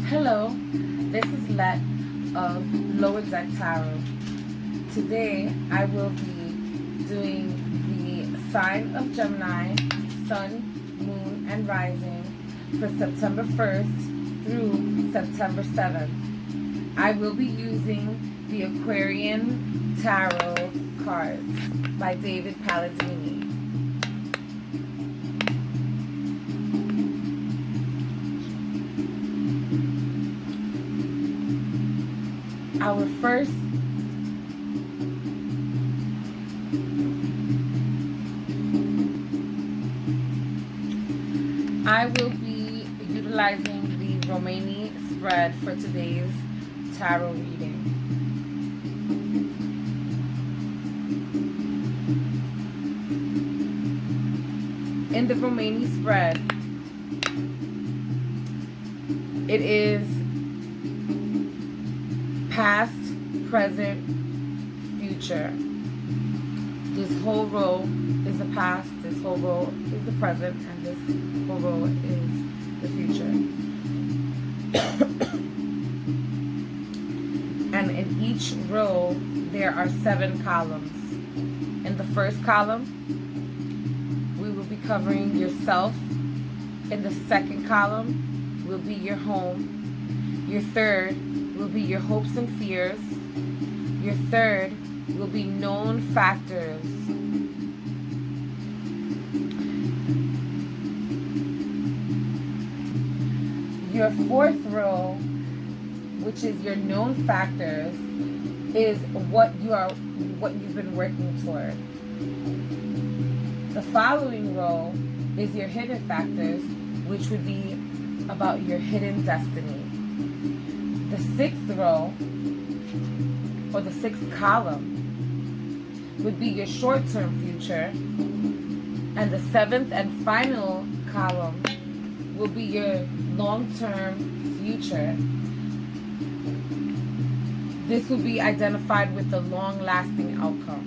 Hello, this is Let of Lower Deck Tarot. Today I will be doing the sign of Gemini, Sun, Moon, and Rising for September 1st through September 7th. I will be using the Aquarian Tarot cards by David Palladini. Our first I will be utilizing the Romani spread for today's tarot reading. In the Romani spread, it is past, present, future. This whole row is the past, this whole row is the present, and this whole row is the future. And in each row, there are 7 columns. In the first column, we will be covering yourself. In the second column will be your home. Your third will be your hopes and fears. Your third will be known factors. Your fourth row, which is your known factors, is what you've been working toward. The following row is your hidden factors, which would be about your hidden destiny. The 6th row, or the 6th column, would be your short-term future. And the 7th and final column will be your long-term future. This will be identified with the long-lasting outcome.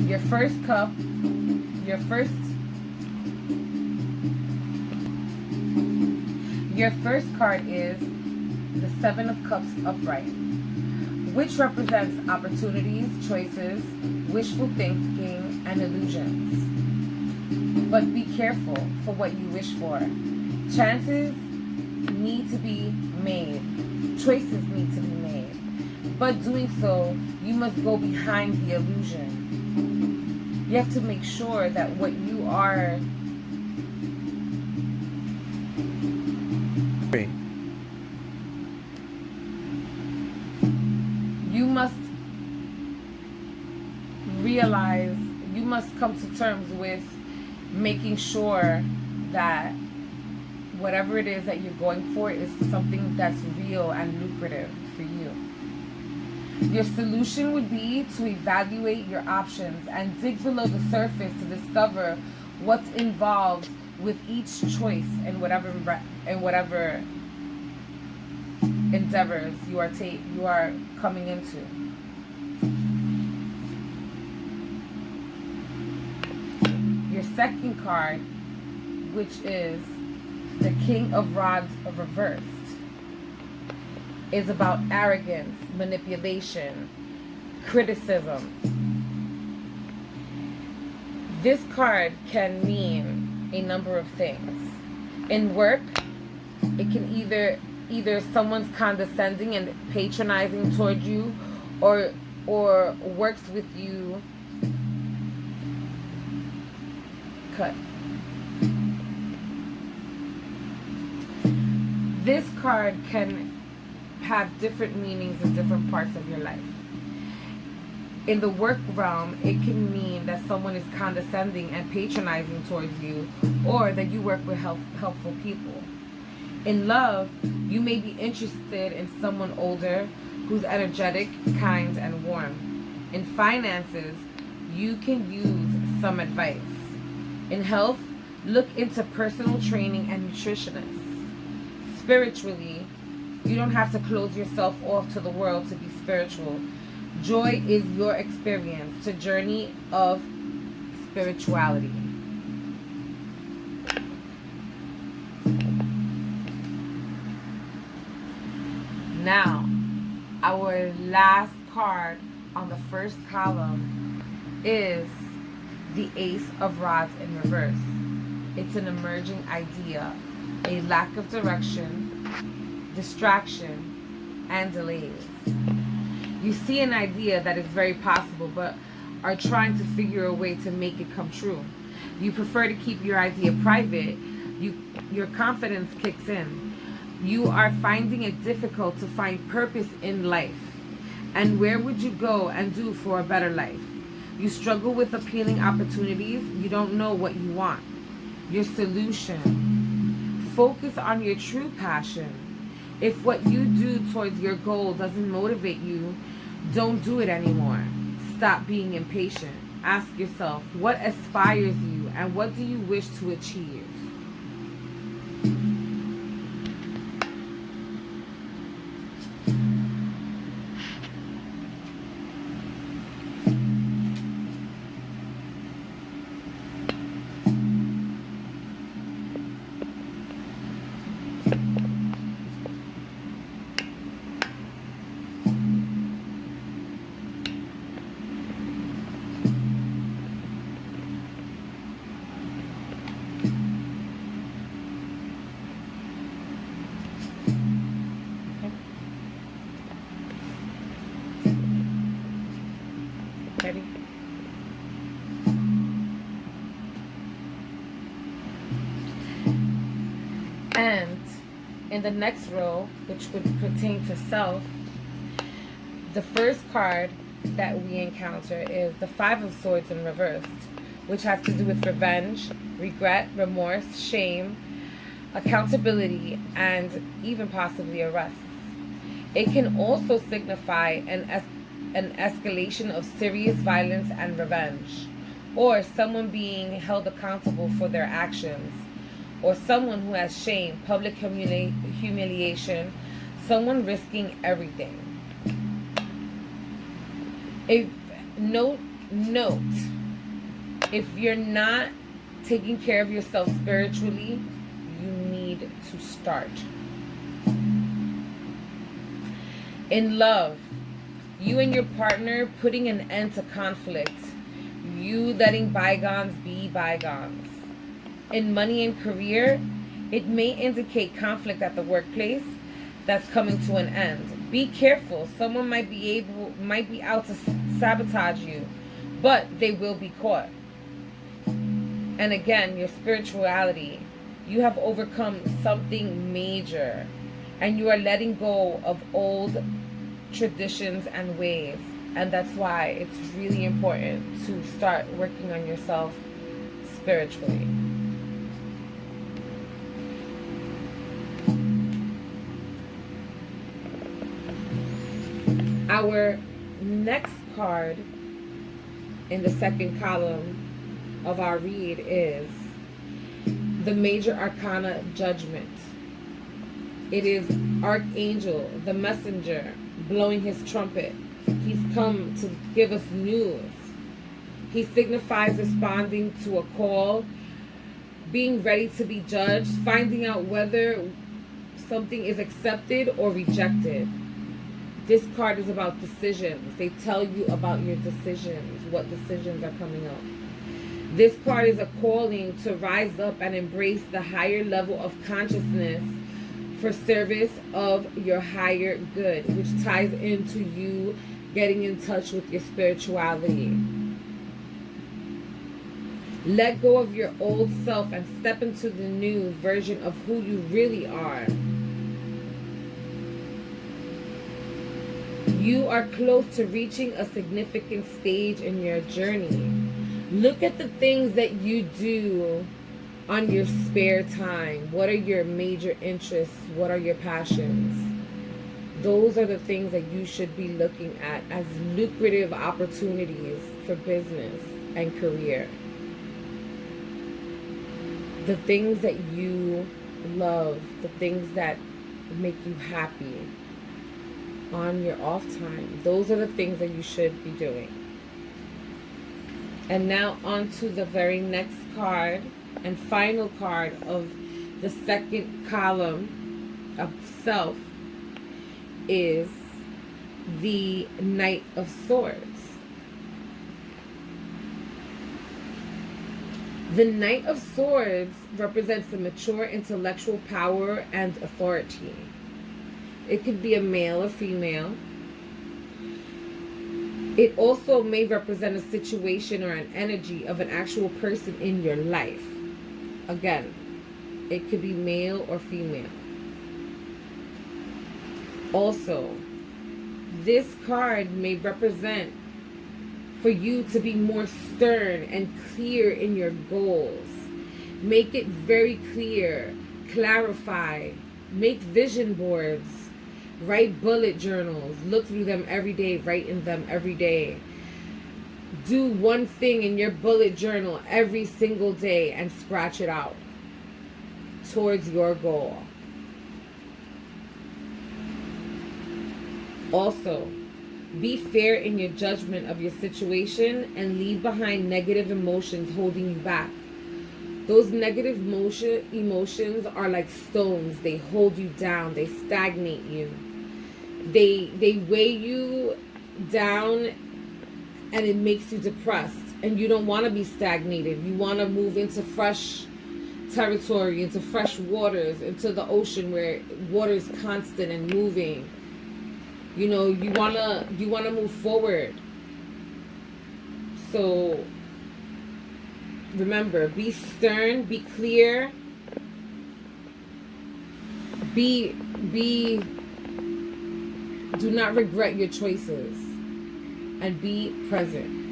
Your first cup, your first card is the 7 of Cups upright, which represents opportunities, choices, wishful thinking, and illusions. But be careful for what you wish for. Chances need to be made. Choices need to be made. But doing so, you must go behind the illusion. You have to make sure that what you are you must realize, you must come to terms with making sure that whatever it is that you're going for is something that's real and lucrative for you. Your solution would be to evaluate your options and dig below the surface to discover what's involved with each choice and whatever endeavors you are coming into. Your second card, which is the King of Rods reversed, is about arrogance, manipulation, criticism. This card can mean a number of things. In work, it can either someone's condescending and patronizing toward you, or works with you. Cut. This card can have different meanings in different parts of your life. In the work realm, it can mean that someone is condescending and patronizing towards you, or that you work with helpful people. In love, you may be interested in someone older who's energetic, kind, and warm. In finances, you can use some advice. In health, look into personal training and nutritionists. Spiritually, you don't have to close yourself off to the world to be spiritual. Joy is your experience, to journey of spirituality. Now, our last card on the first column is the Ace of Rods in reverse. It's an emerging idea, a lack of direction, distraction, and delays. You see an idea that is very possible, but are trying to figure a way to make it come true. You prefer to keep your idea private. Your confidence kicks in. You are finding it difficult to find purpose in life. And where would you go and do for a better life? You struggle with appealing opportunities. You don't know what you want. Your solution. Focus on your true passion. If what you do towards your goal doesn't motivate you, don't do it anymore. Stop being impatient. Ask yourself, what inspires you and what do you wish to achieve? Ready? And in the next row, which would pertain to self, the first card that we encounter is the Five of Swords in reversed, which has to do with revenge, regret, remorse, shame, accountability, and even possibly arrest. It can also signify an escalation of serious violence and revenge, or someone being held accountable for their actions, or someone who has shame, public humiliation, someone risking everything. If note, if you're not taking care of yourself spiritually, you need to start. In love, you and your partner putting an end to conflict. You letting bygones be bygones. In money and career, it may indicate conflict at the workplace that's coming to an end. Be careful. Someone might be out to sabotage you, but they will be caught. And again, your spirituality, you have overcome something major, and you are letting go of old traditions and ways. And that's why it's really important to start working on yourself spiritually. Our next card in the second column of our read is the Major Arcana Judgment. It is Archangel, the messenger, blowing his trumpet. He's come to give us news. He signifies responding to a call, being ready to be judged, finding out whether something is accepted or rejected. This card is about decisions. They tell you about your decisions, what decisions are coming up. This card is a calling to rise up and embrace the higher level of consciousness for service of your higher good, which ties into you getting in touch with your spirituality. Let go of your old self and step into the new version of who you really are. You are close to reaching a significant stage in your journey. Look at the things that you do on your spare time. What are your major interests? What are your passions? Those are the things that you should be looking at as lucrative opportunities for business and career. The things that you love, the things that make you happy. on your off time. Those are the things that you should be doing. And now on to the very next card and final card of the second column of self is the Knight of Swords. The Knight of Swords represents the mature intellectual power and authority. It could be a male or female. It also may represent a situation or an energy of an actual person in your life. Again, it could be male or female. Also, this card may represent for you to be more stern and clear in your goals. Make it very clear. Clarify. Make vision boards. Write bullet journals. Look through them every day. Write in them every day. Do one thing in your bullet journal every single day and scratch it out towards your goal. Also, be fair in your judgment of your situation and leave behind negative emotions holding you back. Those negative emotions are like stones. They hold you down. They stagnate you. They weigh you down, and it makes you depressed. And you don't want to be stagnated. You want to move into fresh territory, into fresh waters, into the ocean where water is constant and moving. You know, you wanna move forward. So remember, be stern, be clear, do not regret your choices, and be present.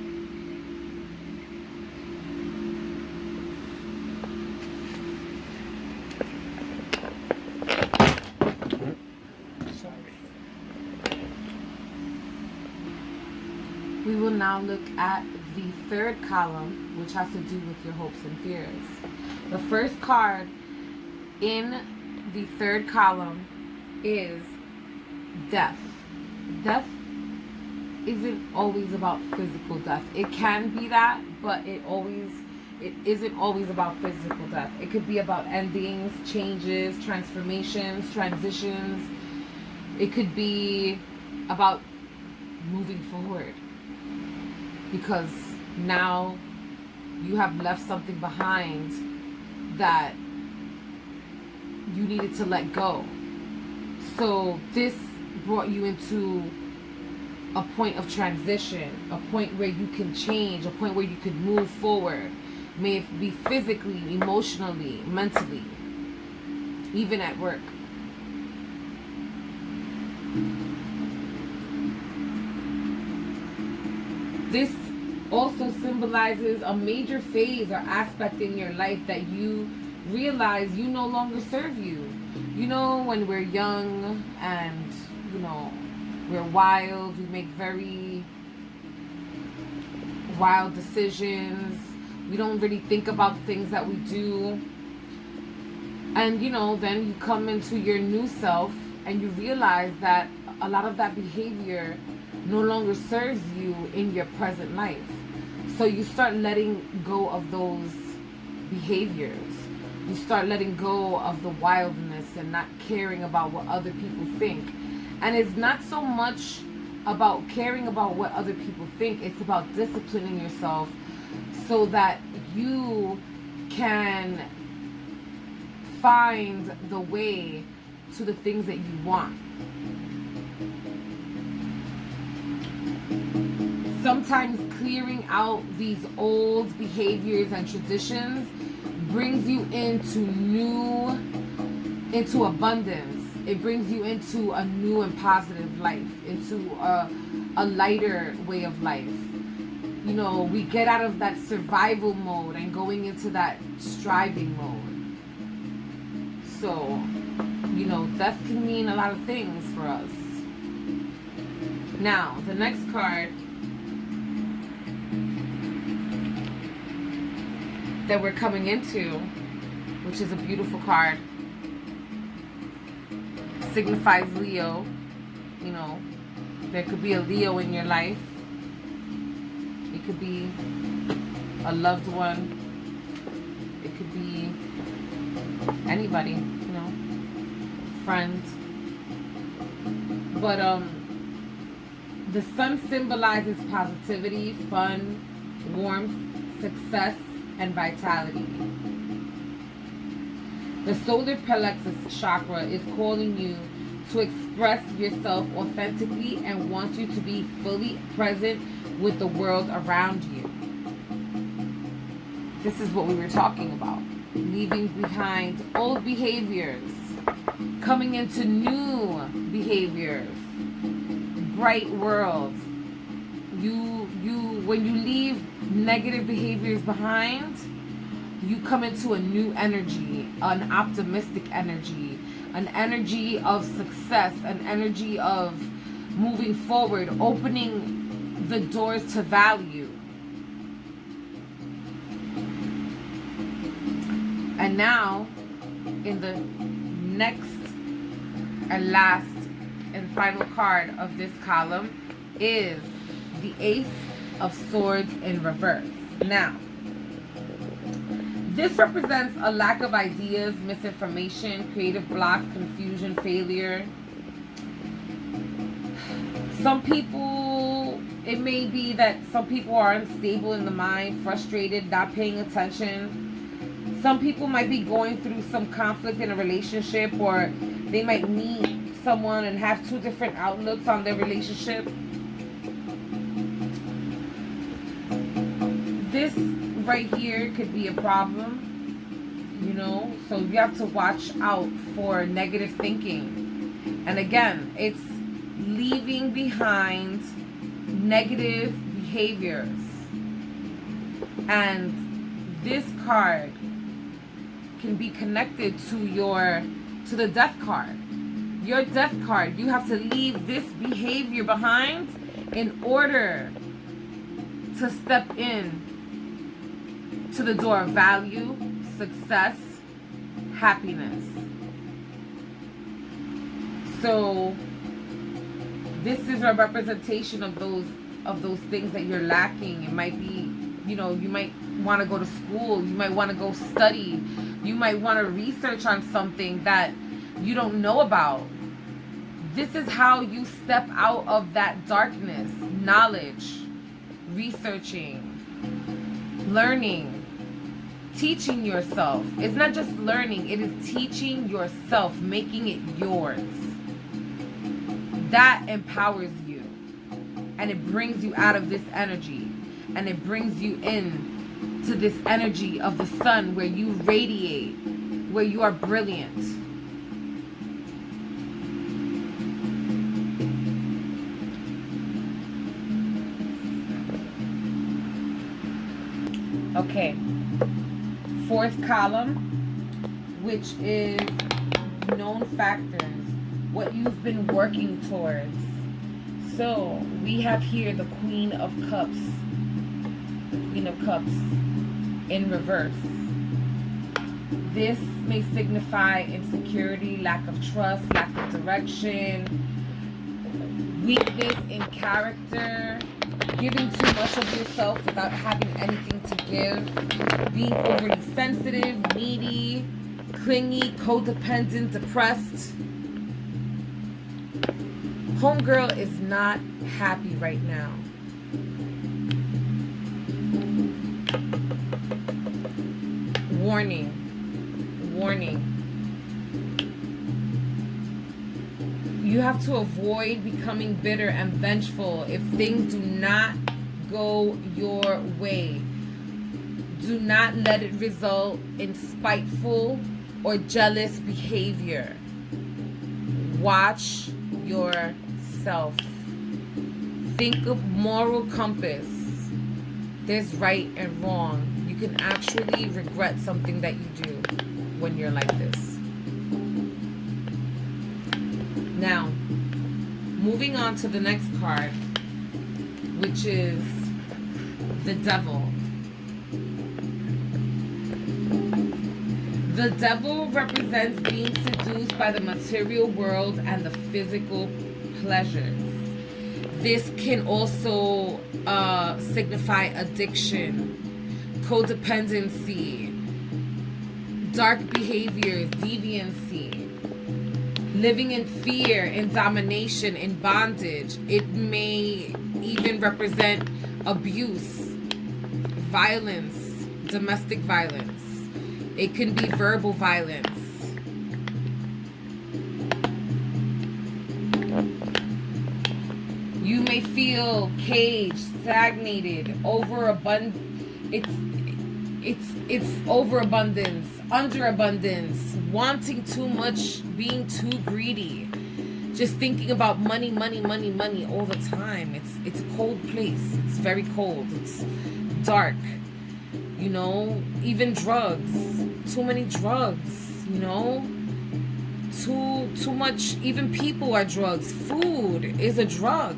We will now look at the third column, which has to do with your hopes and fears. The first card in the third column is death. Death isn't always about physical death. It can be that, but it isn't always about physical death. It could be about endings, changes, transformations, transitions. It could be about moving forward. Because now you have left something behind that you needed to let go. So this brought you into a point of transition, a point where you can change, a point where you could move forward. May it be physically, emotionally, mentally, even at work. This also symbolizes a major phase or aspect in your life that you realize you no longer serve you. You know, when we're young and, you know, we're wild, we make very wild decisions. We don't really think about things that we do. And, you know, then you come into your new self and you realize that a lot of that behavior no longer serves you in your present life. So you start letting go of those behaviors. You start letting go of the wildness and not caring about what other people think. And it's not so much about caring about what other people think. It's about disciplining yourself so that you can find the way to the things that you want. Sometimes clearing out these old behaviors and traditions brings you into abundance. It brings you into a new and positive life, into a lighter way of life. You know, we get out of that survival mode and going into that striving mode. So, you know, death can mean a lot of things for us. Now, the next card that we're coming into, which is a beautiful card, signifies Leo. You know, there could be a Leo in your life. It could be a loved one. It could be anybody, you know, friend. But the sun symbolizes positivity, fun, warmth, success, and vitality. The solar plexus chakra is calling you to express yourself authentically and wants you to be fully present with the world around you. This is what we were talking about. Leaving behind old behaviors, coming into new behaviors, bright worlds. When you leave negative behaviors behind, you come into a new energy, an optimistic energy, an energy of success, an energy of moving forward, opening the doors to value. And now, in the next and last and final card of this column is the Ace of Swords in reverse. Now, this represents a lack of ideas, misinformation, creative blocks, confusion, failure. Some people, it may be that some people are unstable in the mind, frustrated, not paying attention. Some people might be going through some conflict in a relationship, or they might meet someone and have two different outlooks on their relationship. This right here could be a problem, you know, so you have to watch out for negative thinking. And again, it's leaving behind negative behaviors. And this card can be connected to the death card. Your death card, you have to leave this behavior behind in order to step in to the door of value, success, happiness. So this is a representation of those things that you're lacking. It might be, you know, you might want to go to school, you might want to go study, you might want to research on something that you don't know about. This is how you step out of that darkness. Knowledge, researching, learning, teaching yourself. It's not just learning, it is teaching yourself, making it yours. That empowers you, and it brings you out of this energy, and it brings you in to this energy of the sun, where you radiate, where you are brilliant. Okay, fourth column, which is known factors, what you've been working towards. So we have here the Queen of Cups, in reverse. This may signify insecurity, lack of trust, lack of direction, weakness in character, giving too much of yourself without having anything to give, being overly sensitive, needy, clingy, codependent, depressed. Homegirl is not happy right now. Warning. You have to avoid becoming bitter and vengeful if things do not go your way. Do not let it result in spiteful or jealous behavior. Watch yourself. Think of moral compass. There's right and wrong. You can actually regret something that you do when you're like this. Now, moving on to the next card, which is the Devil. The Devil represents being seduced by the material world and the physical pleasures. This can also signify addiction, codependency, dark behaviors, deviancy, living in fear, in domination, in bondage. It may even represent abuse, violence, domestic violence. It can be verbal violence. You may feel caged, stagnated, overabundant. It's overabundance, underabundance, wanting too much, being too greedy, just thinking about money, money, money, money all the time. It's a cold place. It's very cold. It's dark. You know, even drugs. Too many drugs, you know? Too much. Even people are drugs. Food is a drug.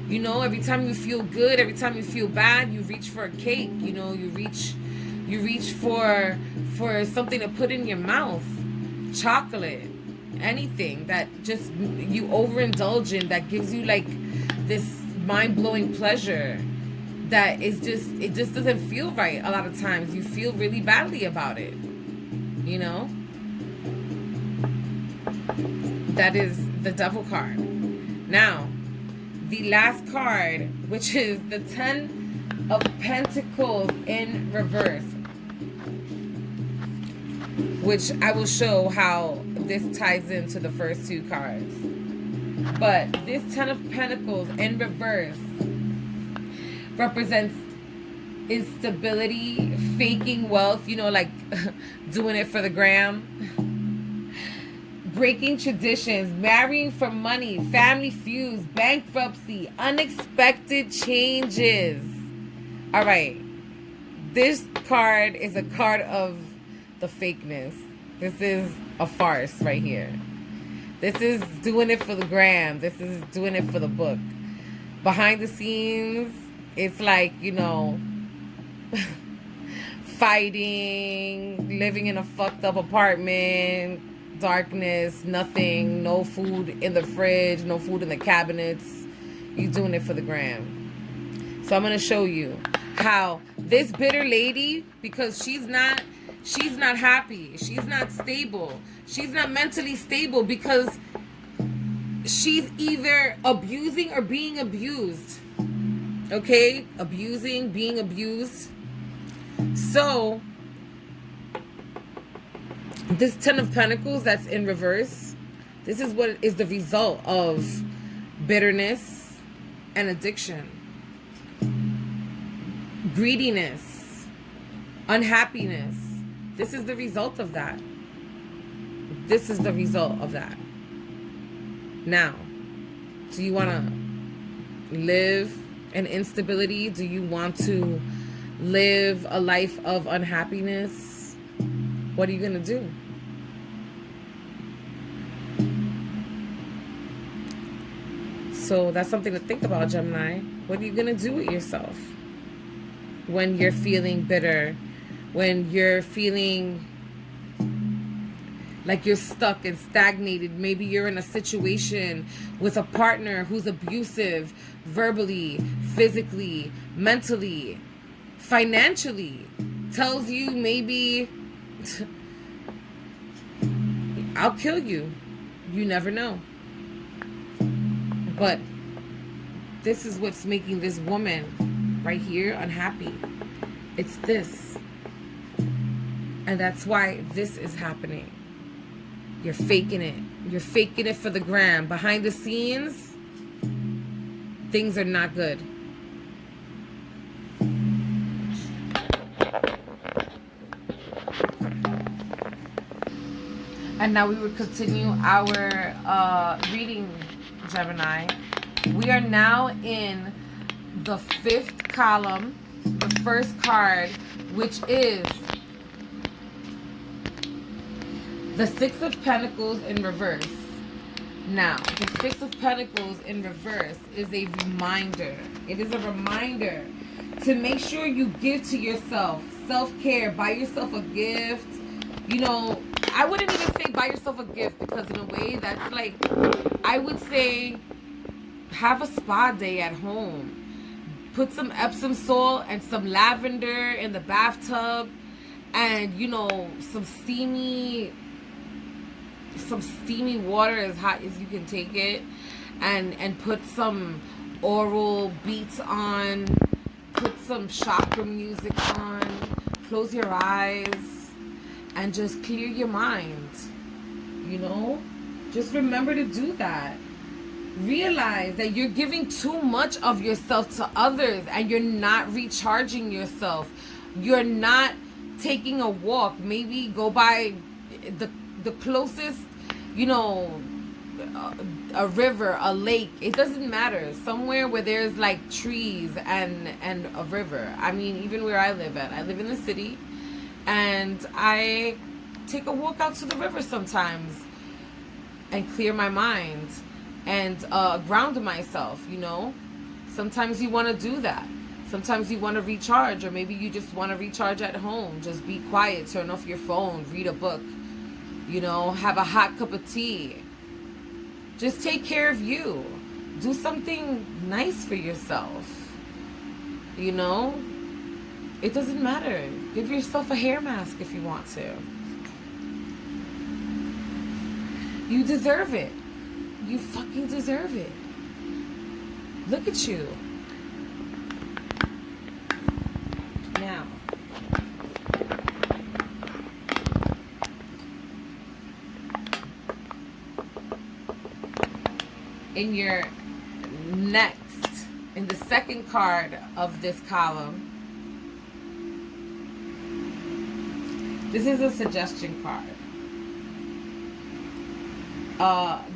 You know, every time you feel good, every time you feel bad, you reach for a cake. You know, you reach for something to put in your mouth. Chocolate, anything that just you overindulge in, that gives you like this mind-blowing pleasure that is just, it just doesn't feel right. A lot of times you feel really badly about it, you know. That is the Devil card. Now the last card, which is the 10 of Pentacles in reverse, which I will show how this ties into the first two cards. But this 10 of Pentacles in reverse represents instability, faking wealth, you know, like doing it for the gram, breaking traditions, marrying for money, family feuds, bankruptcy, unexpected changes. All right, this card is a card of the fakeness. This is a farce right here. This is doing it for the gram. This is doing it for the book. Behind the scenes, it's like, you know, fighting, living in a fucked up apartment, darkness, nothing, no food in the fridge, no food in the cabinets. You doing it for the gram. So I'm going to show you how this bitter lady, because she's not happy, she's not stable, she's not mentally stable, because she's either abusing or being abused. Okay? Abusing, being abused. So this 10 of Pentacles that's in reverse, this is what is the result of bitterness and addiction, greediness, unhappiness. This is the result of that. This is the result of that. Now, do you want to live in instability? Do you want to live a life of unhappiness? What are you going to do? So that's something to think about, Gemini. What are you going to do with yourself when you're feeling bitter, when you're feeling like you're stuck and stagnated? Maybe you're in a situation with a partner who's abusive, verbally, physically, mentally, financially, tells you maybe, I'll kill you. You never know. But this is what's making this woman right here unhappy. It's this. And that's why this is happening. You're faking it. You're faking it for the gram. Behind the scenes, things are not good. And now we will continue our reading, Gemini. We are now in the 5th column, the first card, which is the 6 of Pentacles in reverse. Now, the 6 of Pentacles in reverse is a reminder. It is a reminder to make sure you give to yourself. Self-care. Buy yourself a gift. You know, I wouldn't even say buy yourself a gift, because in a way that's like, I would say have a spa day at home. Put some Epsom salt and some lavender in the bathtub, and some steamy water as hot as you can take it, and put some oral beats on, put some chakra music on, close your eyes, and just clear your mind. Just remember to do that. Realize that you're giving too much of yourself to others, and you're not recharging yourself. You're not taking a walk. Maybe go by the closest, a river, a lake. It doesn't matter. Somewhere where there's like trees and a river. I mean, even where I live at. I live in the city, and I take a walk out to the river sometimes and clear my mind and ground myself. Sometimes you want to do that. Sometimes you want to recharge, or maybe you just want to recharge at home. Just be quiet, turn off your phone, read a book, have a hot cup of tea. Just take care of you. Do something nice for yourself. It doesn't matter. Give yourself a hair mask if you want to. You deserve it. You fucking deserve it. Look at you. Now, in your next, in the second card of this column, this is a suggestion card.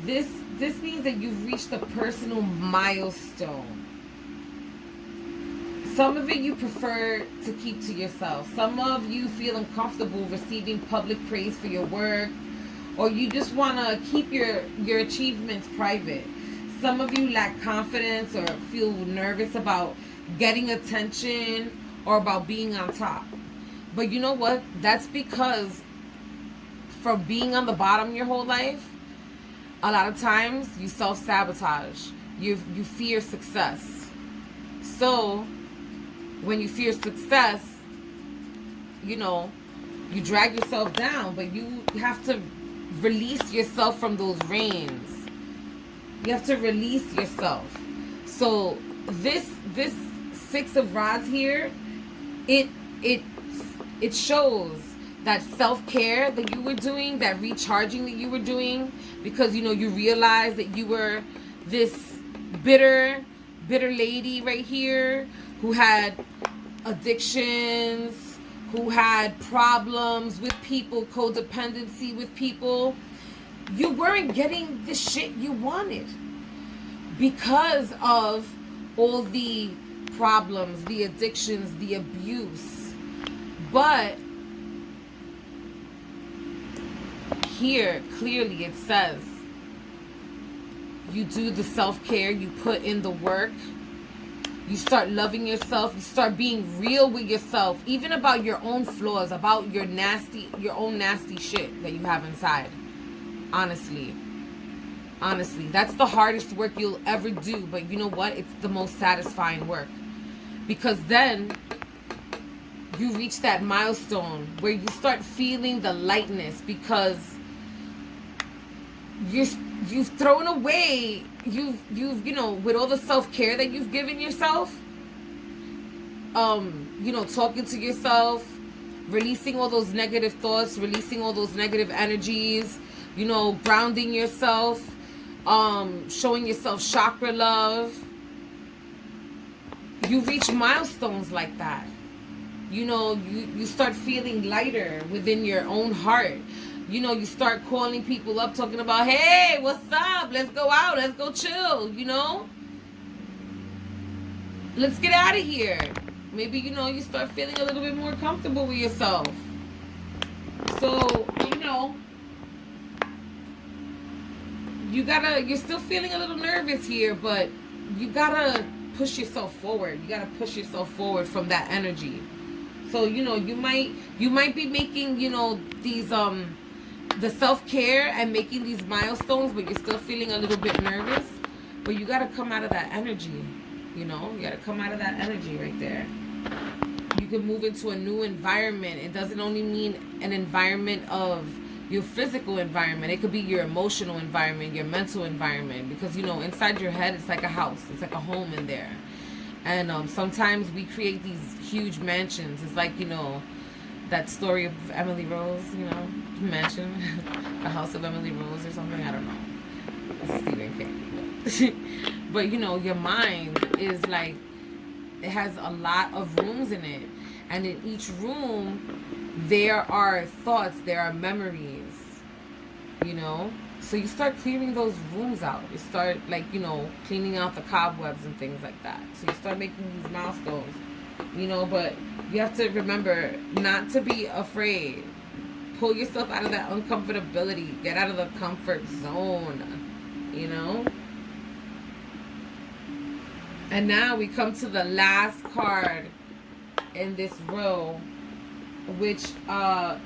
This means that you've reached a personal milestone. Some of it you prefer to keep to yourself. Some of you feel uncomfortable receiving public praise for your work, or you just want to keep your achievements private. Some of you lack confidence or feel nervous about getting attention or about being on top. But you know what? That's because from being on the bottom your whole life, a lot of times you self-sabotage. You fear success. So when you fear success, you drag yourself down, but you have to release yourself from those reins. You have to release yourself. So this Six of Rods here, it shows that self-care that you were doing, that recharging that you were doing, because you realized that you were this bitter lady right here who had addictions, who had problems with people, codependency with people. You weren't getting the shit you wanted because of all the problems, the addictions, the abuse. But here, clearly it says, you do the self-care, you put in the work, you start loving yourself, you start being real with yourself, even about your own flaws, about your own nasty shit that you have inside. Honestly, that's the hardest work you'll ever do, but you know what? It's the most satisfying work, because then you reach that milestone where you start feeling the lightness, because you've thrown away, you've with all the self-care that you've given yourself, talking to yourself, releasing all those negative thoughts, releasing all those negative energies, grounding yourself, showing yourself chakra love. You reach milestones like that. You start feeling lighter within your own heart. You start calling people up, talking about, hey, what's up? Let's go out. Let's go chill, Let's get out of here. Maybe, you start feeling a little bit more comfortable with yourself. So, you're still feeling a little nervous here, but you gotta push yourself forward. You gotta push yourself forward from that energy. So, you might be making, these, the self-care and making these milestones, but you're still feeling a little bit nervous. But you got to come out of that energy, you know? You got to come out of that energy right there. You can move into a new environment. It doesn't only mean an environment of your physical environment. It could be your emotional environment, your mental environment. Because, you know, inside your head, it's like a house. It's like a home in there. And sometimes we create these huge mansions. It's like, you know, that story of Emily Rose, you know, mansion, the house of Emily Rose or something. I don't know. It's Stephen King. But, you know, your mind is like, it has a lot of rooms in it. And in each room, there are thoughts, there are memories, you know? So you start clearing those rooms out. You start, like, you know, cleaning out the cobwebs and things like that. So you start making these milestones, you know? But you have to remember not to be afraid. Pull yourself out of that uncomfortability. Get out of the comfort zone, you know? And now we come to the last card in this row, which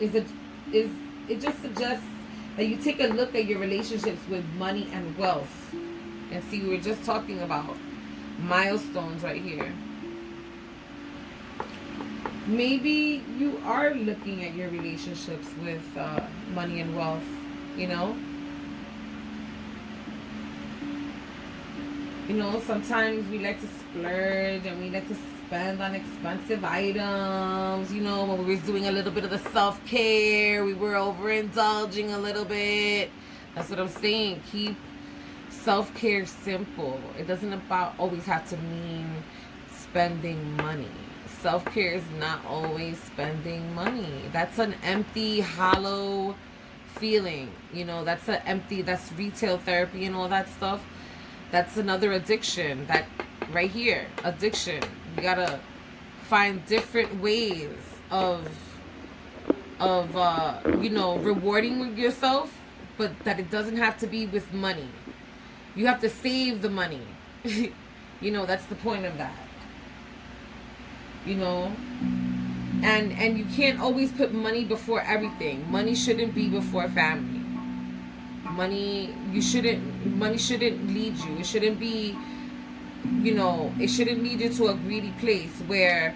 it just suggests that you take a look at your relationships with money and wealth. And see, we were just talking about milestones right here. Maybe you are looking at your relationships with money and wealth, you know? You know, sometimes we like to splurge and we like to spend on expensive items. You know, when we were doing a little bit of the self-care, we were overindulging a little bit. That's what I'm saying. Keep self-care simple. It doesn't always have to mean spending money. Self-care is not always spending money. That's an empty, hollow feeling. You know, that's retail therapy and all that stuff. That's another addiction. That right here, addiction. You gotta find different ways of you know, rewarding yourself, but that it doesn't have to be with money. You have to save the money. You know, that's the point of that. You know, and you can't always put money before everything. Money shouldn't be before family. Money shouldn't lead you. It shouldn't be, you know, it shouldn't lead you to a greedy place where,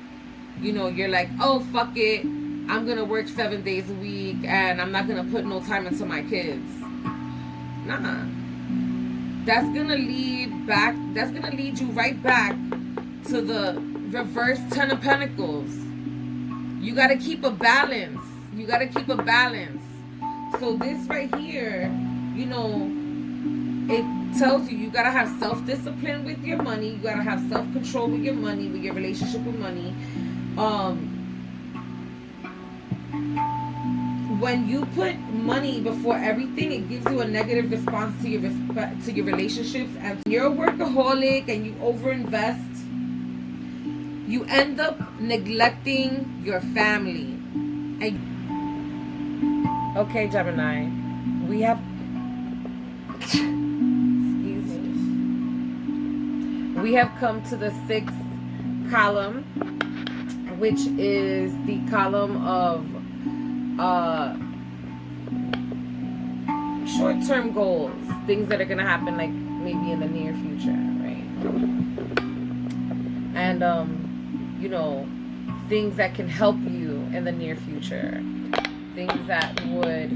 you know, you're like, oh, fuck it, I'm gonna work 7 days a week and I'm not gonna put no time into my kids. Nah. That's gonna lead you right back to the reverse 10 of Pentacles. You gotta keep a balance. So this right here, you know, it tells you gotta have self-discipline with your money. You gotta have self-control with your money, with your relationship with money. When you put money before everything, it gives you a negative response to your relationships. And you're a workaholic and you overinvest, you end up neglecting your family. Okay, Gemini, we have we have come to the 6th column, which is the column of short-term goals, things that are going to happen like maybe in the near future, right? And you know, things that can help you in the near future, things that would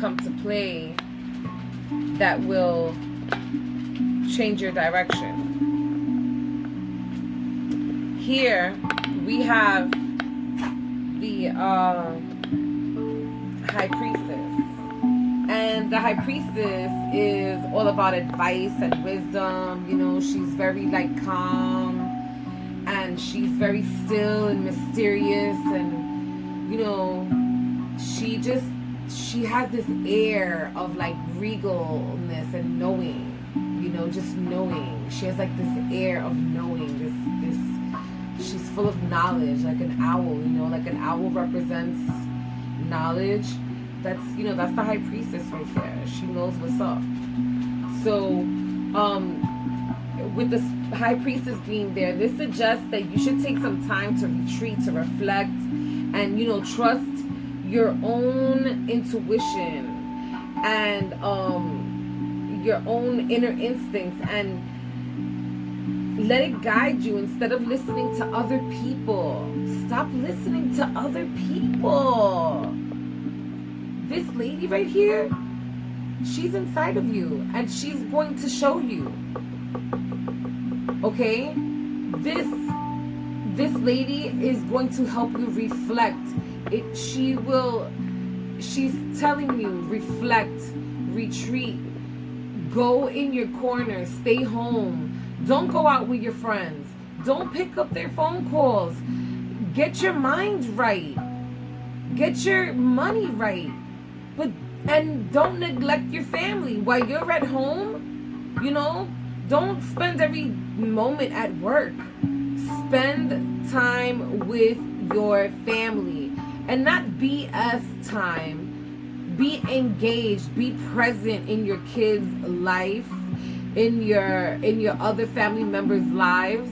come to play that will change your direction. Here we have the High Priestess, and the High Priestess is all about advice and wisdom. You know, she's very like calm, and she's very still and mysterious, and you know, she has this air of like regalness and knowing, you know, just knowing. She has like this air of knowing, she's full of knowledge, like an owl, you know, like an owl represents knowledge. That's, you know, that's the High Priestess right there. She knows what's up. So, with the High Priestess being there, this suggests that you should take some time to retreat, to reflect, and, you know, trust your own intuition, and your own inner instincts and let it guide you instead of listening to other people. Stop listening to other people. This lady right here, she's inside of you and she's going to show you. Okay? This lady is going to help you reflect. She's telling you, reflect, retreat, go in your corner, stay home. Don't go out with your friends. Don't pick up their phone calls. Get your mind right. Get your money right. And don't neglect your family. While you're at home, don't spend every moment at work. Spend time with your family. And not BS time. Be engaged. Be present in your kids' life. In your other family members' lives.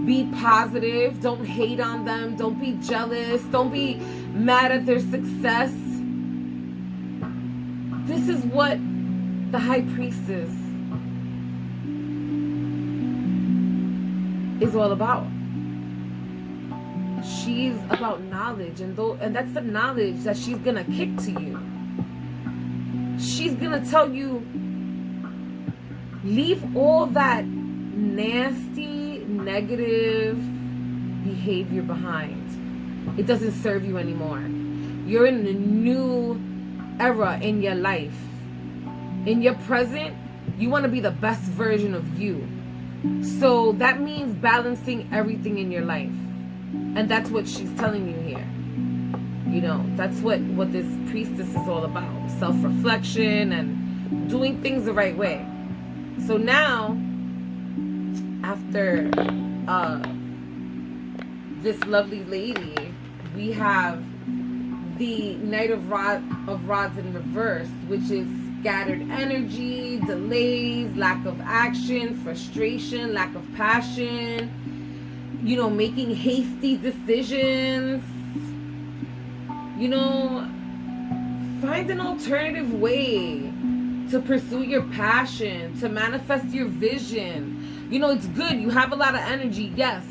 Be positive. Don't hate on them. Don't be jealous. Don't be mad at their success. This is what the High Priestess is all about. She's about knowledge, and that's the knowledge that she's gonna kick to you. She's gonna tell you, leave all that nasty, negative behavior behind. It doesn't serve you anymore. You're in a new era in your life. In your present, you want to be the best version of you. So that means balancing everything in your life. And that's what she's telling you here. That's what this priestess is all about. Self-reflection and doing things the right way. So now, after this lovely lady, we have the Knight of Rods in reverse, which is scattered energy, delays, lack of action, frustration, lack of passion, making hasty decisions. Find an alternative way to pursue your passion, to manifest your vision. It's good. You have a lot of energy, yes,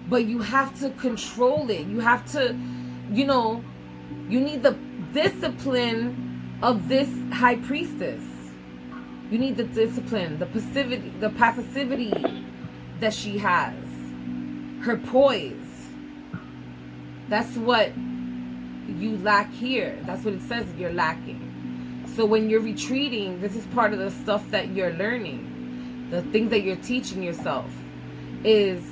but you have to control it. You have to, you need the discipline of this High Priestess. You need the discipline, the passivity that she has. Her poise. That's what you lack here. That's what it says you're lacking. So when you're retreating, this is part of the stuff that you're learning. The things that you're teaching yourself is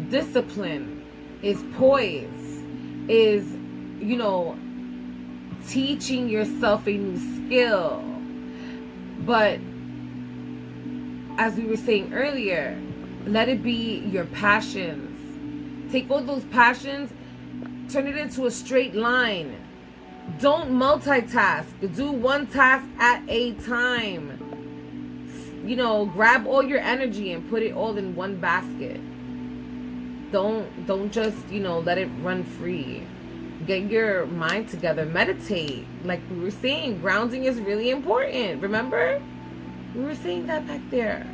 discipline, is poise, is, teaching yourself a new skill. But as we were saying earlier, let it be your passions. Take all those passions, turn it into a straight line. Don't multitask. Do one task at a time. Grab all your energy and put it all in one basket. Don't just, let it run free. Get your mind together. Meditate. Like we were saying, grounding is really important. Remember? We were saying that back there.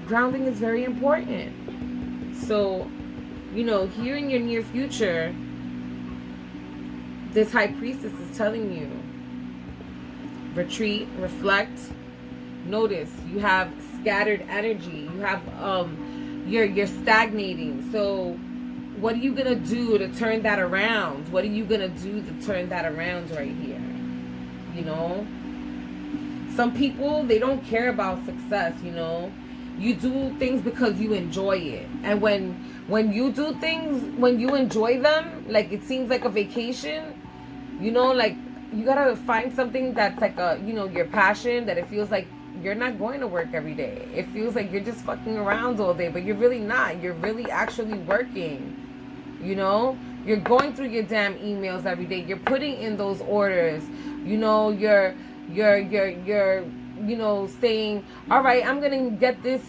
Grounding is very important. So, here in your near future, this High Priestess is telling you, retreat, reflect. Notice you have scattered energy. You have you're stagnating. So what are you gonna do to turn that around? What are you gonna do to turn that around right here? Some people, they don't care about success. You do things because you enjoy it, and when you do things, when you enjoy them, like it seems like a vacation. Like you gotta find something that's like your passion, that it feels like you're not going to work every day. It feels like you're just fucking around all day, but you're really not. You're really actually working. You're going through your damn emails every day. You're putting in those orders. You're saying, all right, I'm gonna get this,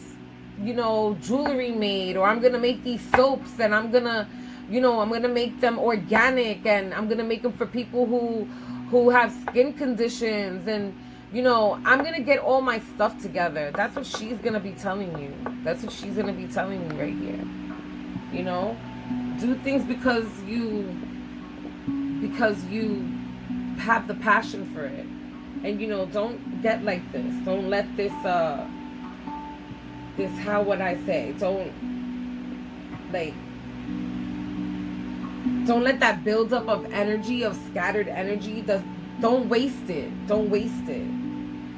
jewelry made, or I'm gonna make these soaps, and I'm gonna make them organic, and I'm gonna make them for people who have skin conditions, and You know, I'm going to get all my stuff together. That's what she's going to be telling you. That's what she's going to be telling you right here. You know, do things because you have the passion for it. And, you know, don't get like this. Don't let this, how would I say? Don't let that buildup of energy, of scattered energy, don't waste it. Don't waste it.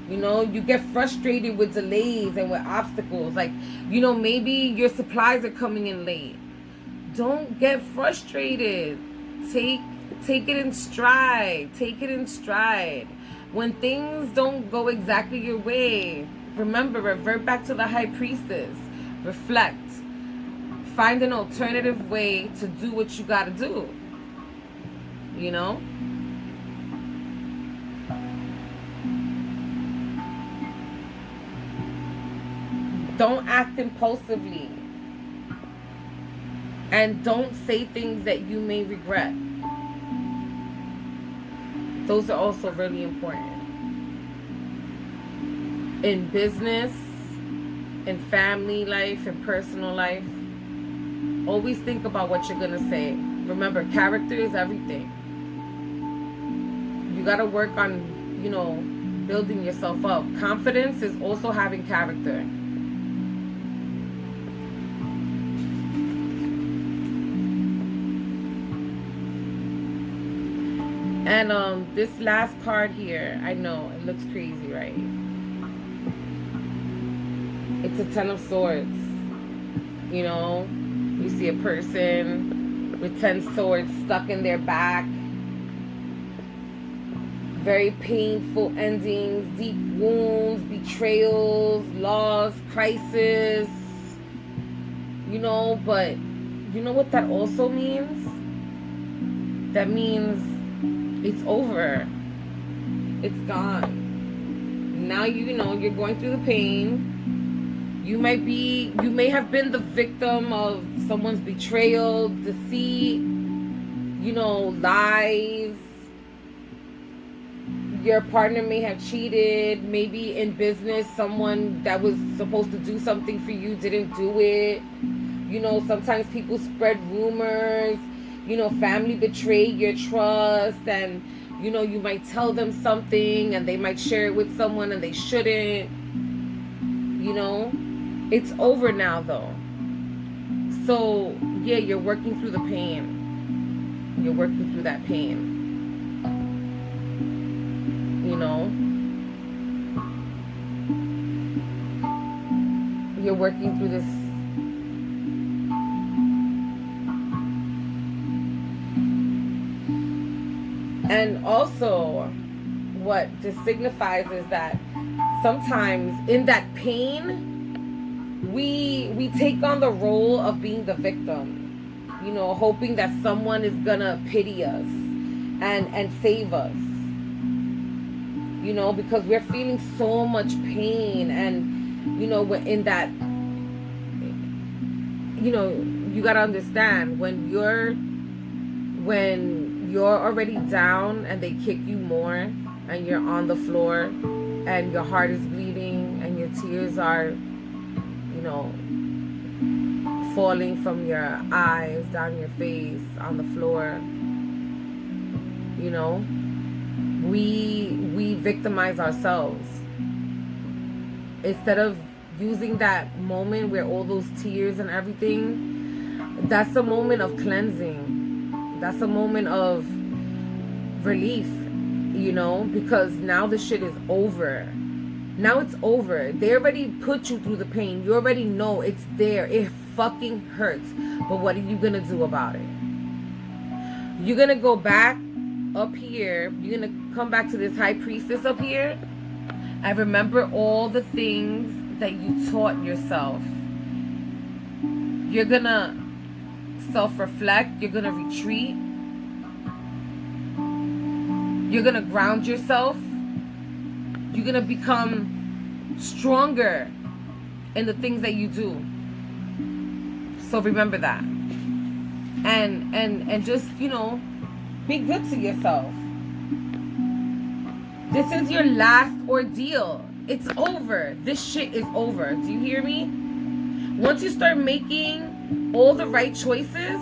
You know, you get frustrated with delays and with obstacles. Like, you know, maybe your supplies are coming in late. Don't get frustrated. Take it in stride. Take it in stride. When things don't go exactly your way, remember, revert back to the high priestess. Reflect. Find an alternative way to do what you gotta do. You know? Don't act impulsively. And don't say things that you may regret. Those are also really important. In business, in family life, in personal life, always think about what you're going to say. Remember, character is everything. You got to work on, you know, building yourself up. Confidence is also having character. And this last card here, I know, it looks crazy, right? It's a 10 of Swords. You know, you see a person with 10 swords stuck in their back. Very painful endings, deep wounds, betrayals, loss, crisis. You know, but you know what that also means? That means it's over. It's gone. Now you know you're going through the pain. You may have been the victim of someone's betrayal, deceit, you know, lies. Your partner may have cheated. Maybe in business, someone that was supposed to do something for you didn't do it. You know, sometimes people spread rumors. You know, family betrayed your trust, and, you know, you might tell them something and they might share it with someone and they shouldn't. You know, it's over now though. So, yeah, you're working through the pain. You're working through that pain. You know, you're working through this. And also, what this signifies is that sometimes in that pain, we take on the role of being the victim. You know, hoping that someone is gonna pity us and save us. You know, because we're feeling so much pain, and, you know, we're in that, you know, you gotta understand, when you're already down and they kick you more and you're on the floor and your heart is bleeding and your tears are, you know, falling from your eyes down your face on the floor, you know, we victimize ourselves instead of using that moment where all those tears and everything. That's a moment of cleansing. That's a moment of relief, you know, because now the shit is over. Now it's over. They already put you through the pain. You already know it's there. It fucking hurts. But what are you gonna do about it? You're gonna go back up here. You're gonna come back to this high priestess up here and remember all the things that you taught yourself. You're gonna self-reflect. You're gonna retreat. You're gonna ground yourself. You're gonna become stronger in the things that you do. So remember that. And just, you know, be good to yourself. This is your last ordeal. It's over. This shit is over. Do you hear me? Once you start making all the right choices,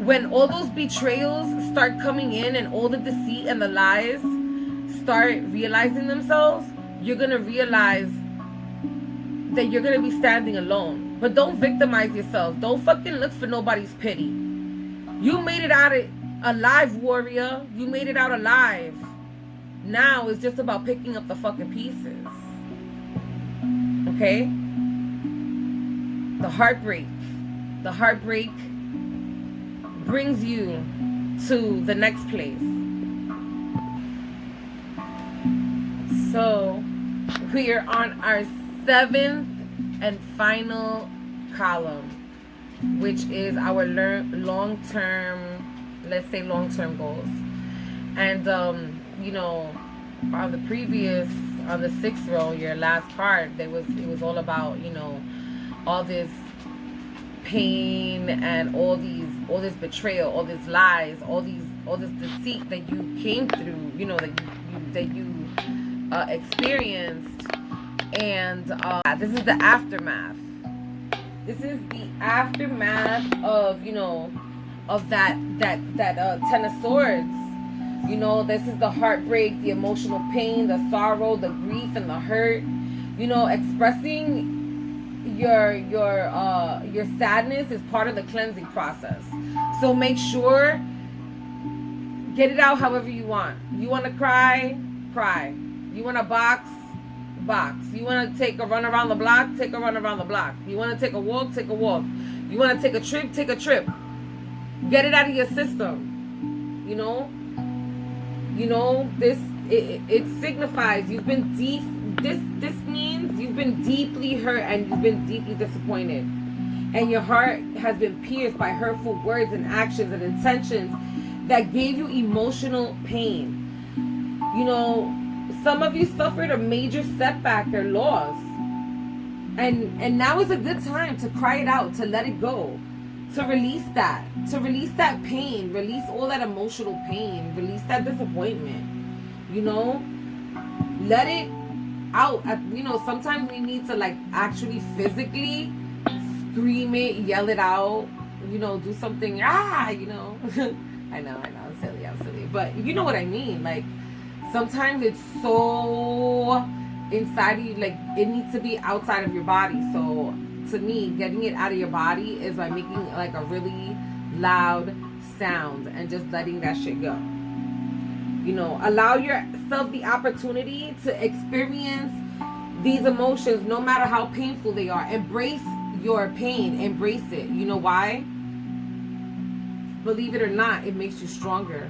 when all those betrayals start coming in and all the deceit and the lies start realizing themselves, you're going to realize that you're going to be standing alone. But don't victimize yourself. Don't fucking look for nobody's pity. You made it out alive, warrior. You made it out alive. Now it's just about picking up the fucking pieces. Okay? The heartbreak brings you to the next place. So we are on our 7th and final column, which is our long-term goals. And you know, on the 6th row, your last part, it was all about, you know, all this pain and all this betrayal, all this lies, all this deceit that you came through, you know, that you experienced. And this is the aftermath. This is the aftermath of, you know, of that 10 of Swords. You know, this is the heartbreak, the emotional pain, the sorrow, the grief, and the hurt. You know, expressing your sadness is part of the cleansing process. So make sure, get it out however you want. You want to cry, cry. You want to box. You want to take a run around the block, take a run around the block. You want to take a walk, take a walk. You want to take a trip, take a trip. Get it out of your system. You know, this it signifies you've been deep. This means you've been deeply hurt and you've been deeply disappointed, and your heart has been pierced by hurtful words and actions and intentions that gave you emotional pain. You know, some of you suffered a major setback or loss, and now is a good time to cry it out, to let it go, to release that pain, release all that emotional pain, release that disappointment. You know, let it out. You know, sometimes we need to, like, actually physically scream it, yell it out, you know, do something, you know. I know, I'm silly, but you know what I mean. Like, sometimes it's so inside of you, like, it needs to be outside of your body. So to me, getting it out of your body is by making like a really loud sound and just letting that shit go. You know, allow yourself the opportunity to experience these emotions, no matter how painful they are. Embrace your pain, embrace it. You know why? Believe it or not, it makes you stronger.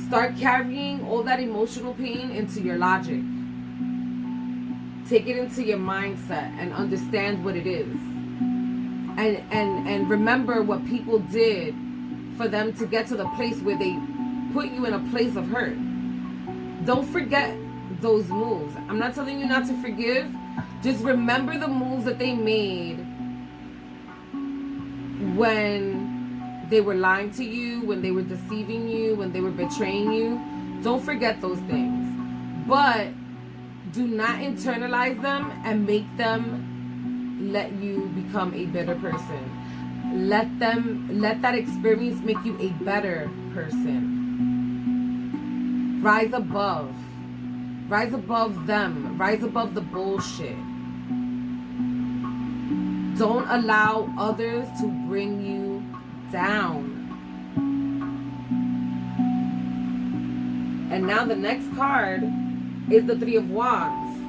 Start carrying all that emotional pain into your logic. Take it into your mindset and understand what it is. And remember what people did for them to get to the place where they put you in a place of hurt. Don't forget those moves. I'm not telling you not to forgive. Just remember the moves that they made when they were lying to you, when they were deceiving you, when they were betraying you. Don't forget those things. But do not internalize them and make them let you become a better person. Let that experience make you a better person. Rise above them. Rise above the bullshit. Don't allow others to bring you down. And now the next card is the 3 of Wands.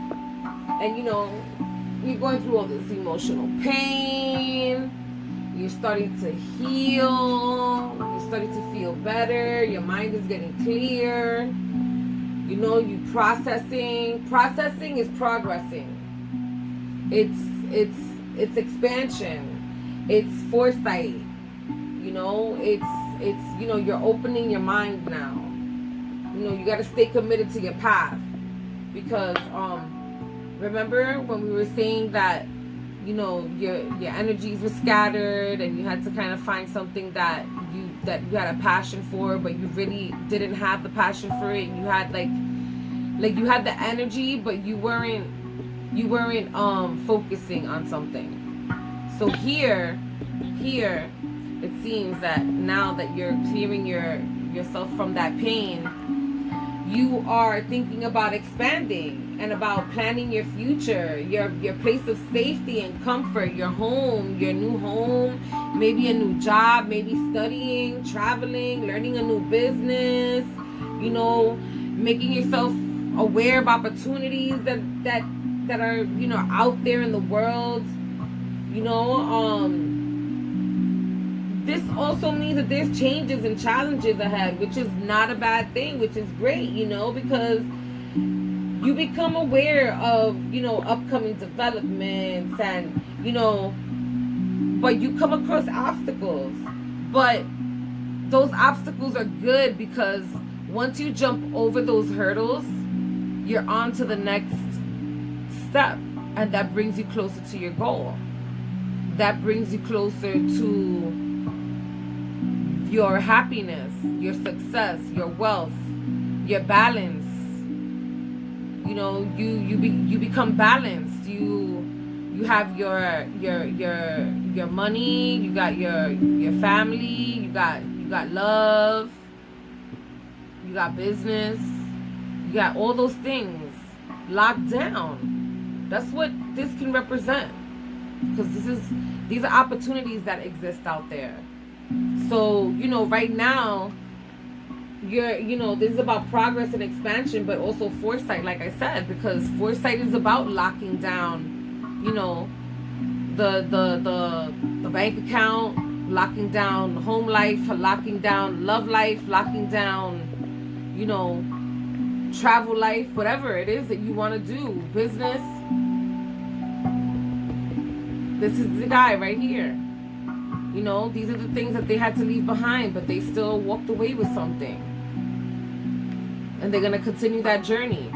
And you know, you're going through all this emotional pain. You're starting to heal. You're starting to feel better. Your mind is getting clear. You know, you processing. Processing is progressing. It's expansion. It's foresight. You know, it's you know, you're opening your mind now. You know, you got to stay committed to your path, because remember when we were saying that, you know, your energies were scattered and you had to kind of find something that you had a passion for, but you really didn't have the passion for it. You had like you had the energy, but you weren't focusing on something. So here it seems that now that you're clearing yourself from that pain, you are thinking about expanding and about planning your future, your place of safety and comfort, your home, your new home, maybe a new job, maybe studying, traveling, learning a new business, you know, making yourself aware of opportunities that are, you know, out there in the world, you know. This also means that there's changes and challenges ahead, which is not a bad thing, which is great, you know, because you become aware of, you know, upcoming developments and, you know, but you come across obstacles. But those obstacles are good because once you jump over those hurdles, you're on to the next step, and that brings you closer to your goal. That brings you closer to your happiness, your success, your wealth, your balance. You know, you become balanced. You have your money, you got your family, you got love, you got business, you got all those things locked down. That's what this can represent, because these are opportunities that exist out there. So, you know, right now, this is about progress and expansion, but also foresight, like I said, because foresight is about locking down, you know, the bank account, locking down home life, locking down love life, locking down, you know, travel life, whatever it is that you want to do, business. This is the guy right here. You know, these are the things that they had to leave behind, but they still walked away with something. And they're going to continue that journey.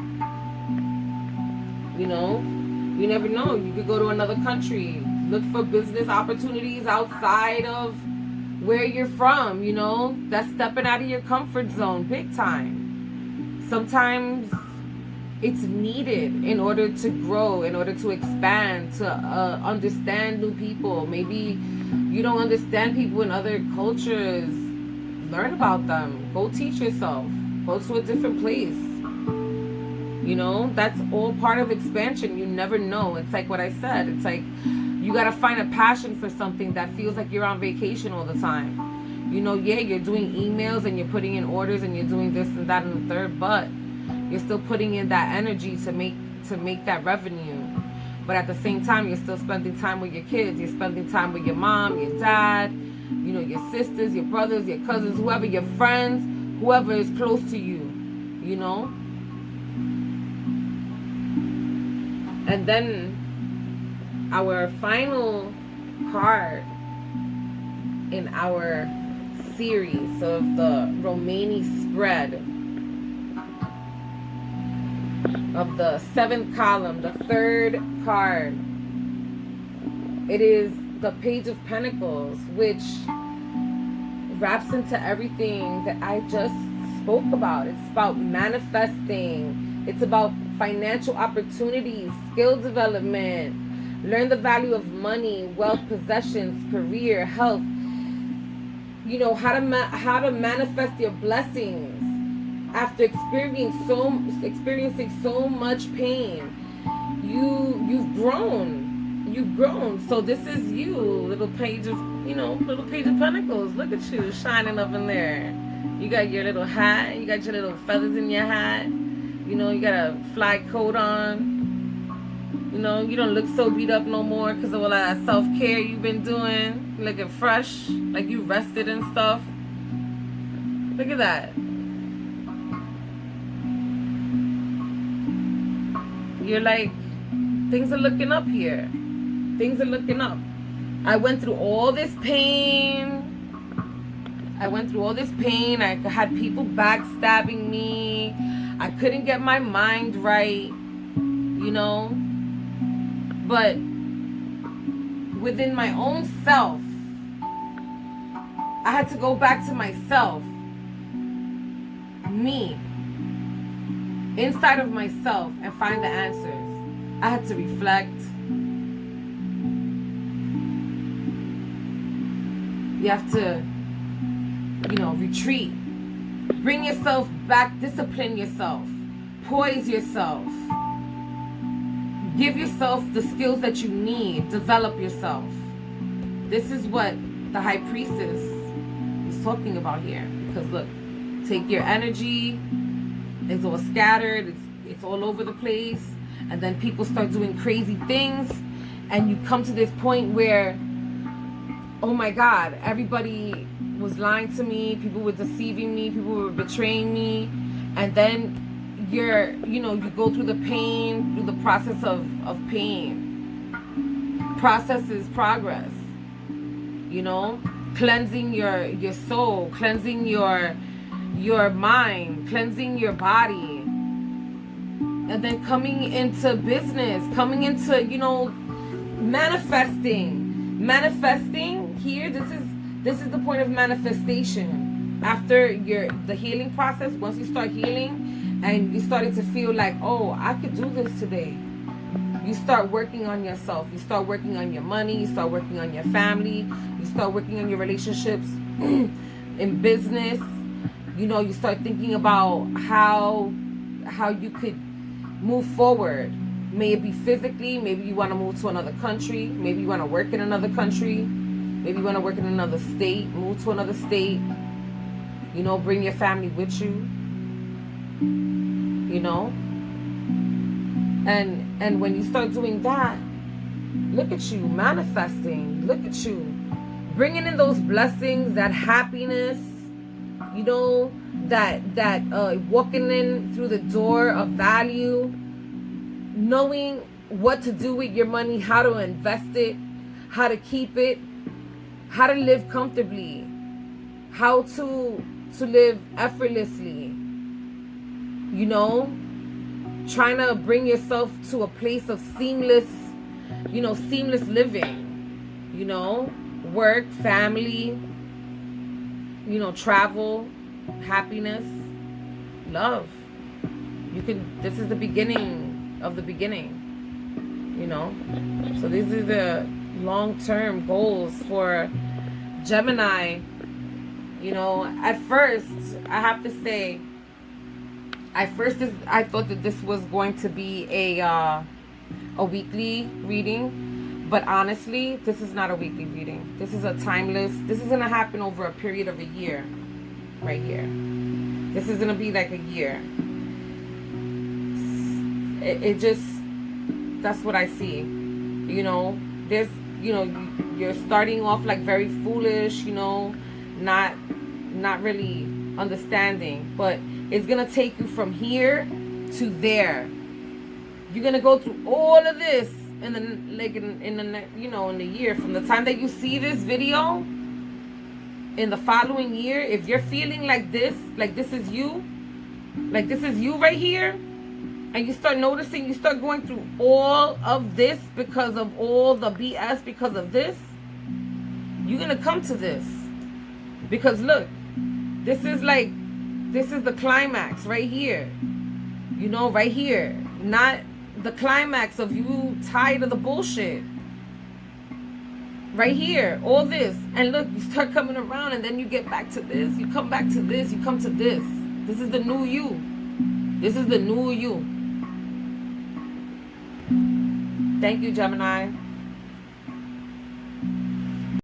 You know, you never know. You could go to another country, look for business opportunities outside of where you're from, you know. That's stepping out of your comfort zone, big time. Sometimes it's needed in order to grow, in order to expand, to understand new people. Maybe you don't understand people in other cultures. Learn about them. Go teach yourself. Go to a different place. You know, that's all part of expansion. You never know. It's like what I said. It's like you got to find a passion for something that feels like you're on vacation all the time. You know, yeah, you're doing emails and you're putting in orders and you're doing this and that and the third, but you're still putting in that energy to make that revenue. But at the same time, you're still spending time with your kids. You're spending time with your mom, your dad, you know, your sisters, your brothers, your cousins, whoever, your friends, whoever is close to you, you know. And then our final card in our series of the Romani spread of the 7th column, the 3rd card. It is the Page of Pentacles, which wraps into everything that I just spoke about. It's about manifesting. It's about financial opportunities, skill development, learn the value of money, wealth, possessions, career, health. You know, how to manifest your blessings after experiencing so much pain. You've grown. So this is you, little page of Pentacles. Look at you shining up in there. You got your little hat, you got your little feathers in your hat. You know, you got a fly coat on. You know, you don't look so beat up no more because of all that self-care you've been doing. You're looking fresh, like you rested and stuff. Look at that. You're like, things are looking up here. Things are looking up. I went through all this pain. I had people backstabbing me. I couldn't get my mind right, you know. But within my own self, I had to go back to myself, me, inside of myself, and find the answers. I had to reflect. You have to, retreat. Bring yourself back, discipline yourself, poise yourself. Give yourself the skills that you need, develop yourself. This is what the high priestess is talking about here. Because look, take your energy, it's all scattered, it's all over the place, and then people start doing crazy things, and you come to this point where, oh my God, everybody was lying to me, people were deceiving me, people were betraying me, and then you go through the pain, through the process of pain. Process is progress, cleansing your soul, cleansing your mind, cleansing your body, and then coming into business, coming into, manifesting here. This is the point of manifestation. After the healing process, once you start healing and you started to feel like, oh, I could do this today, you start working on yourself. You start working on your money. You start working on your family. You start working on your relationships in business. You start thinking about how you could move forward. May it be physically, maybe you want to move to another country, maybe you want to work in another country, maybe you want to work in another state, move to another state, bring your family with you, and when you start doing that, look at you manifesting, look at you bringing in those blessings, that happiness, that walking in through the door of value, knowing what to do with your money, how to invest it, how to keep it, how to live comfortably, how to live effortlessly, trying to bring yourself to a place of seamless living, work, family, travel, happiness, love. This is the beginning of the beginning, so these are the long-term goals for Gemini. At first, I have to say, I thought that this was going to be a weekly reading, but honestly, this is not a weekly reading. This is this is going to happen over a period of a year, right here. This is going to be like a year. It just, that's what I see. There's, you're starting off like very foolish, not really understanding, but it's gonna take you from here to there. You're gonna go through all of this in the year. From the time that you see this video, in the following year, if you're feeling like this is you right here, and you start noticing, you start going through all of this because of all the BS, because of this, you're gonna come to this. Because look, this is the climax right here. Right here. Not the climax of you tired of the bullshit. Right here. All this. And look, you start coming around, and then you get back to this. You come back to this. You come to this. This is the new you. This is the new you. Thank you, Gemini.